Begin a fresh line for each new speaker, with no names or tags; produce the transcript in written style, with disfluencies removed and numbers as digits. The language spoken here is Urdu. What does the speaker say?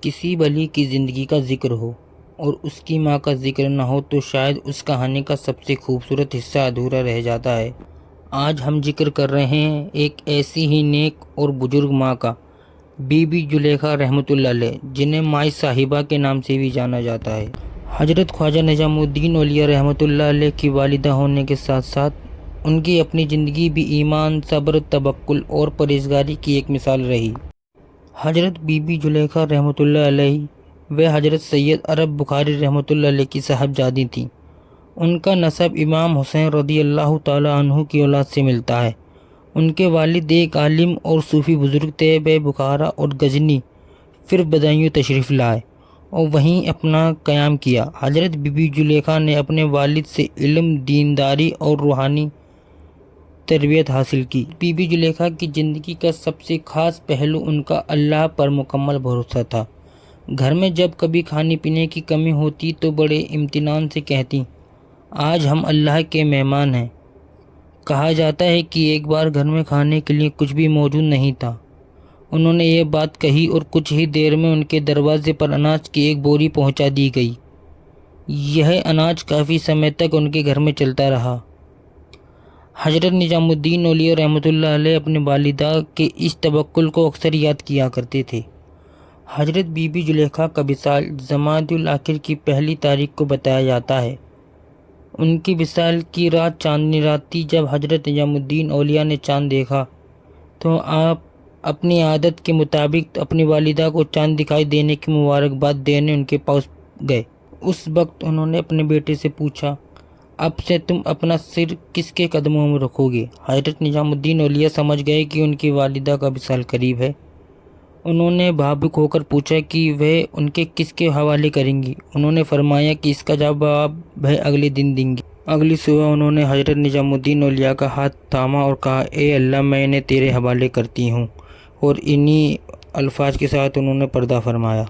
کسی ولی کی زندگی کا ذکر ہو اور اس کی ماں کا ذکر نہ ہو تو شاید اس کہانی کا سب سے خوبصورت حصہ ادھورا رہ جاتا ہے۔ آج ہم ذکر کر رہے ہیں ایک ایسی ہی نیک اور بزرگ ماں کا، بی بی زلیخا رحمۃ اللہ علیہ، جنہیں مائی صاحبہ کے نام سے بھی جانا جاتا ہے۔ حضرت خواجہ نظام الدین اولیاء رحمۃ اللہ علیہ کی والدہ ہونے کے ساتھ ساتھ ان کی اپنی زندگی بھی ایمان، صبر، توکل اور پرہیزگاری کی ایک مثال رہی۔ حضرت بی بی زلیخا رحمۃ اللہ علیہ وہ حضرت سید عرب بخاری رحمۃ اللہ علیہ کی صاحبزادی تھیں۔ ان کا نسب امام حسین رضی اللہ تعالیٰ عنہ کی اولاد سے ملتا ہے۔ ان کے والد ایک عالم اور صوفی بزرگ تھے۔ وہ بخارا اور غزنی پھر بدایوں تشریف لائے اور وہیں اپنا قیام کیا۔ حضرت بی بی زلیخا نے اپنے والد سے علم، دینداری اور روحانی تربیت حاصل کی۔ بی بی زلیخا کی زندگی کا سب سے خاص پہلو ان کا اللہ پر مکمل بھروسہ تھا۔ گھر میں جب کبھی کھانے پینے کی کمی ہوتی تو بڑے اطمینان سے کہتی، آج ہم اللہ کے مہمان ہیں۔ کہا جاتا ہے کہ ایک بار گھر میں کھانے کے لیے کچھ بھی موجود نہیں تھا۔ انہوں نے یہ بات کہی اور کچھ ہی دیر میں ان کے دروازے پر اناج کی ایک بوری پہنچا دی گئی۔ یہ اناج کافی سمے تک ان کے گھر میں چلتا رہا۔ حضرت نظام الدین اولیاء رحمۃ اللہ علیہ اپنی والدہ کے اس توکل کو اکثر یاد کیا کرتے تھے۔ حضرت بی بی زلیخا کا وصال جمادی الاخر کی پہلی تاریخ کو بتایا جاتا ہے۔ ان کی وصال کی رات چاندنی رات تھی۔ جب حضرت نظام الدین اولیاء نے چاند دیکھا تو آپ اپنی عادت کے مطابق اپنی والدہ کو چاند دکھائی دینے کی مبارکباد دینے ان کے پاس گئے۔ اس وقت انہوں نے اپنے بیٹے سے پوچھا، اب سے تم اپنا سر کس کے قدموں میں رکھو گے؟ حضرت نظام الدین اولیاء سمجھ گئے کہ ان کی والدہ کا وصال قریب ہے۔ انہوں نے بھاوک ہو کر پوچھا کہ وہ ان کے کس کے حوالے کریں گی؟ انہوں نے فرمایا کہ اس کا جواب وہ اگلے دن دیں گی۔ اگلی صبح انہوں نے حضرت نظام الدین اولیاء کا ہاتھ تھاما اور کہا، اے اللہ، میں انہیں تیرے حوالے کرتی ہوں، اور انہی الفاظ کے ساتھ انہوں نے پردہ فرمایا۔